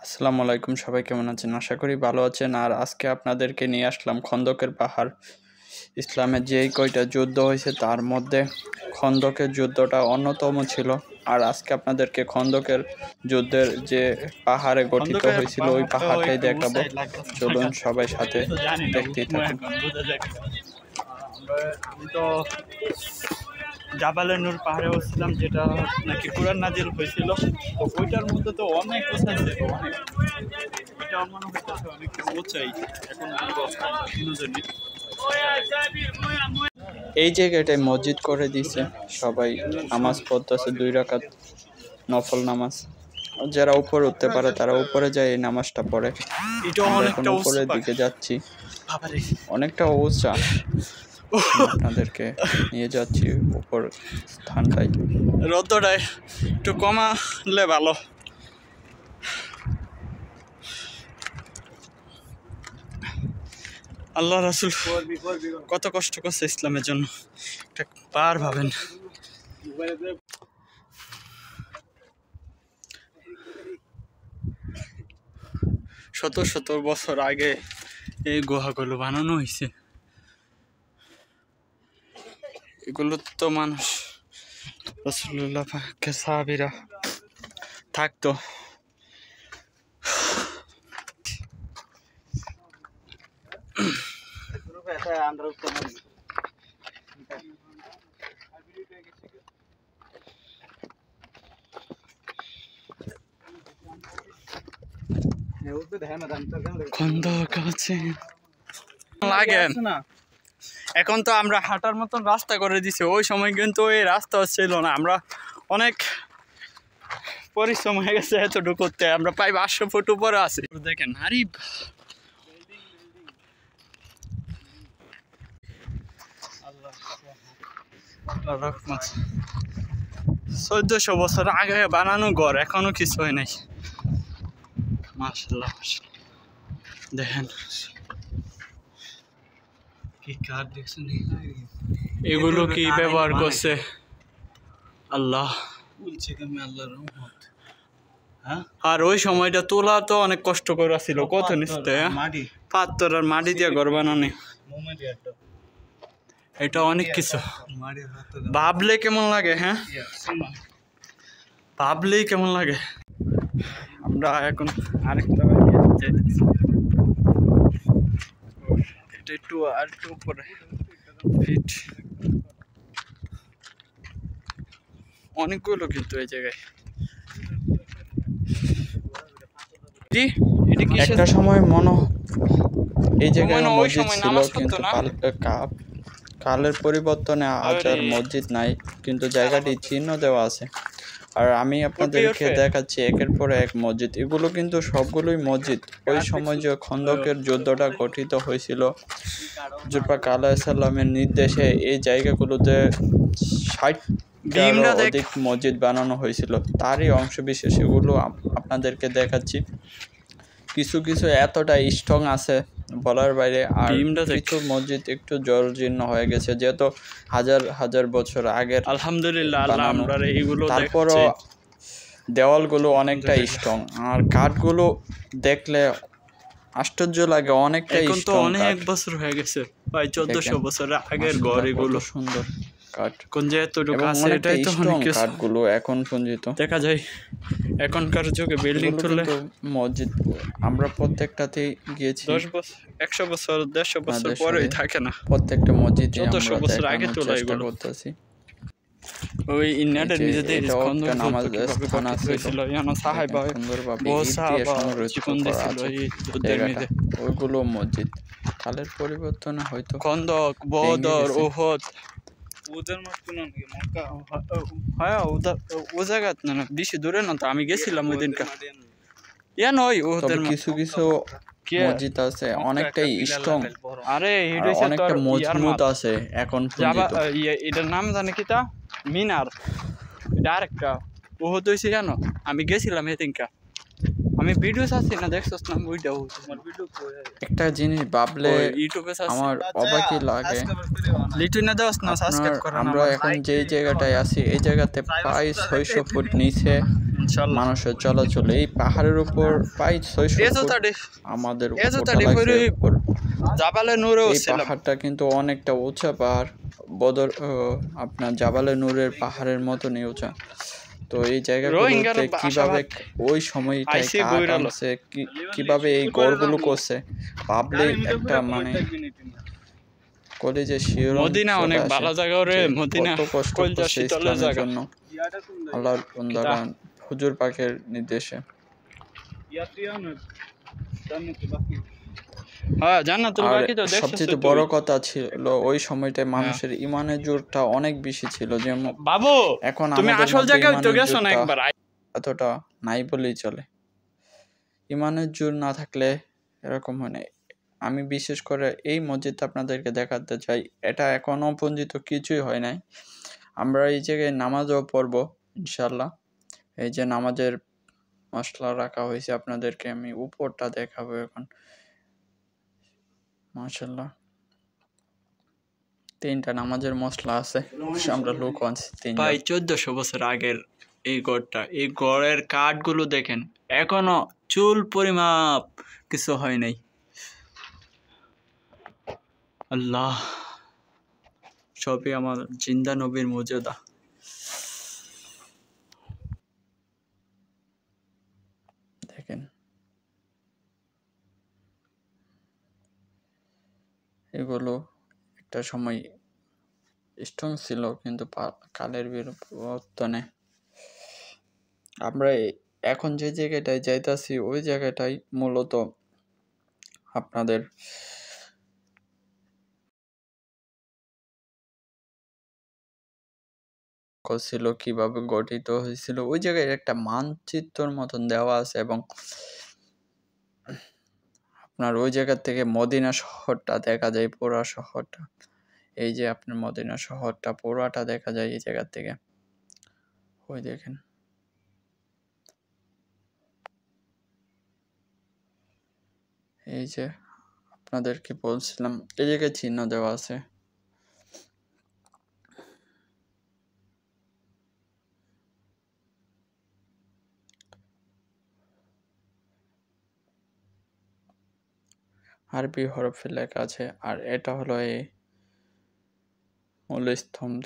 আসসালামু আলাইকুম, সবাই কেমন আছেন? আশা করি ভালো আছেন। আর আজকে আপনাদেরকে নিয়ে আসলাম খন্দকের পাহাড়। ইসলামের যেই কয়টা যুদ্ধ হয়েছে তার মধ্যে খন্দকের যুদ্ধটা অন্যতম ছিল। আর আজকে আপনাদেরকে খন্দকের যুদ্ধের যে পাহাড়ে গঠিত হয়েছিল ওই পাহাড়টাই দেখাবো। চলুন সবাই সাথে দেখতেই থাকুন। আমি তো জাবালে নূর পাহাড়ে বসছিলাম, যেটা নাকি কুরআন নাজিল হয়েছিল। তো ওইটার মধ্যে তো অনেক উঁচা ছিল, অনেক। এটা মনে হইতেছে অনেক উঁচাই। এখন এই জায়গাটায় মসজিদ করে দিছে, সবাই নামাজ পড়তেছে 2 রাকাত নফল নামাজ। যারা উপরে উঠতে পারে তারা উপরে যায় এই নামাজটা পড়ে। এখন উপরের দিকে যাচ্ছি, অনেকটা উঁচা। আপনাদেরকে নিয়ে যাচ্ছি উপর স্থানটাই। রোদটাই একটু কমালে ভালো। আল্লাহ রাসূল কত কষ্ট করছে ইসলামের জন্য, একটা পার ভাবেন। শত শত বছর আগে এই গুহাগুলো বানানো হয়েছে। এগুলো তো মানুষ রাসূলুল্লাহ পাকের সাহাবীরা থাকতো। এখন তো আমরা হাঁটার মতন রাস্তা করে দিছি, ওই সময় কিন্তু এই রাস্তা ছিল না। আমরা অনেক পরিশ্রম হয়ে গেছে এতটুকু করতে। আমরা প্রায় 500 ফুট উপরে আছি। দেখেন আরিফ, 1400 বছর আগে বানানো ঘর, এখনো কিছু হয় নাই। মাশাআল্লাহ, দেখেন কি কাঠ দেখছেন, এগুলো কি ব্যবহার করছে আল্লাহ। আর ওই সময়টা তোলা তো অনেক কষ্ট করে ছিল, কত নিচতে পাথর আর মাটি দিয়ে ঘর বানানো। এটা অনেক কিছু ভাবলে কেমন লাগে, হ্যাঁ ভাবলেই কেমন লাগে। আমরা এখন আরেকটা এটা একটু আর একটু উপরে ফিট, অনেকগুলো কিন্তু এই জায়গায়। একটা সময় এই জায়গায় মসজিদ ছিল, কিন্তু কালের পরিবর্তনে আজ আর মসজিদ নাই, কিন্তু জায়গাটি চিহ্ন দেওয়া আছে। আর আমি আপনাদেরকে দেখাচ্ছি একের পর এক মসজিদ। এগুলো কিন্তু সবগুলোই মসজিদ। ওই সময় যে খন্দকের যুদ্ধটা গঠিত হয়েছিল, হুজুর পাক আলাইহিস সালামের নির্দেশে এই জায়গাগুলোতে 60টারও অধিক মসজিদ বানানো হয়েছিল। তারই অংশ বিশেষ এগুলো আপনাদেরকে দেখাচ্ছি। কিছু কিছু এতটা স্ট্রং আছে বলার বাইরে। আর কিছু মসজিদ একটু জর্জীর্ণ হয়ে গেছে, যেহেতু হাজার হাজার বছর আগের। আলহামদুলিল্লাহ, তারপরও দেওয়ালগুলো অনেকটা স্ট্রং। আর কাঠগুলো দেখলে আশ্চর্য লাগে, অনেকটাই স্ট্রং। অনেক বছর হয়ে গেছে, প্রায় 1400 বছর আগের ঘর। এগুলো সুন্দর কাঠ, কোন যেহেতুটুকু আছে এটাই তো অনেক কিছু। কাঠগুলো এখন পর্যন্ত দেখা যায়। এখনকার যুগে বিল্ডিং তুললে মসজিদ আমরা প্রত্যেকটাতেই গিয়েছি। 10 বছর 100 বছর 150 বছর পরেই থাকে না। প্রত্যেকটা মসজিদ 1400 বছর আগে তোলা এগুলো করতেছি। ওই ইন্ডিয়ার নিজেদের নামাজ স্থান আছে, ওইগুলো মসজিদ। কালের পরিবর্তনে হয়তো খন্দক, বদর, উহুদ, ও জায়গা না বেশি দূরে না তো। আমি গেছিলাম ওই দিনকা। কিছু কিছু মসজিদ আছে অনেকটাই স্ট্রং, আরে অনেকটা মজবুত আছে এখন পর্যন্ত। এটার নাম জানে কি তা মিনার, এটা আরেকটা উহুদ হইছে জানো। আমি গেছিলাম এদিনকা, আমি ভিডিও চাচ্ছি না, দেখছস না ওইটাও। একটা জিনিস ভাবলে আমার অবাকই লাগে। আমরা এখন যেই জায়গাটায় আছি এই জায়গাতে প্রায় 600 ফুট নিচে ইনশাআল্লাহ মানুষের চলাচল। এই পাহাড়ের উপর প্রায় 600 ফুট আমাদের উপরটা লাগছে উপর। জাবালে নূরেও এই ছিলাম। পাহাড়টা কিন্তু অনেকটা উঁচা পাহাড়, আপনার জাবালে নূরের পাহাড়ের মতনই উঁচা। তো এই রোহিঙ্গার জায়গাগুলোতে কিভাবে আশাবাদ ওই সময়টায় আইসে কাঠ বইরালো। আনছে, কিভাবে এই গড়গুলো করছে, ভাবলে একটা মানে কলেজে শিহরণ মদিনা চলে অনেক আসে ভালো জায়গা রে, যে মদিনা কত কষ্ট কলজা করছে শীতলের ইসলামের জায়গা। জন্য আল্লাহর বান্দারা হুজুর পাকের নির্দেশে। হ্যাঁ জান্নাতুল আর বাকি তো দেখছস সবচেয়ে তুই। বড় কথা ছিল ওই সময়টায় মানুষের ইমানের জোরটা অনেক বেশি ছিল, যেমন বাবু এখন তুমি আমাদের আসল মধ্যে জায়গায় তো ইমানের গেছো না জোরটা একবার? এতটা নাই বলেই চলে। ইমানের জোর না থাকলে এরকম হয় না। আমি বিশেষ করে এই মসজিদটা আপনাদেরকে দেখাতে চাই, এটা এখনো পর্যন্ত কিছুই হয় নাই। আমরা এই জায়গায় নামাজও পড়বো ইনশাল্লাহ। এই যে নামাজের মশলা রাখা হয়েছে, আপনাদেরকে আমি উপরটা দেখাবো এখন। মাশাল্লাহ 3টা নামাজের মশলা আছে, আমরা লোক আনছি 3 ভাই জন। 1400 বছর আগের এই গড়টা, এই গড়ের কাঠগুলো দেখেন এখনো চুল পরিমাপ কিছু হয় নাই। আল্লাহ, সবই আমার জিন্দা নবীর মর্যাদা। দেখেন এগুলো একটা সময় স্ট্রং ছিল, কিন্তু কালের বিবর্তনে আমরা এখন যে জায়গাটায় যাইতাছি ওই জায়গাটাই মূলত আপনাদের ছিল, কিভাবে গঠিত হয়েছিল ওই জায়গায় একটা মানচিত্রর মতন দেওয়া আছে, এবং আপনার ওই জায়গা থেকে মদিনা শহরটা দেখা যায়, পুরা শহরটা। এই যে আপনার মদিনা শহরটা পুরাটা দেখা যায় এই জায়গা থেকে। ওই দেখেন এই যে আপনাদেরকে বলছিলাম এই জায়গায় চিহ্ন দেওয়া আছে। আরবি হরফে লেখা আছে, আর এটা হলো এই মূল স্তম্ভ।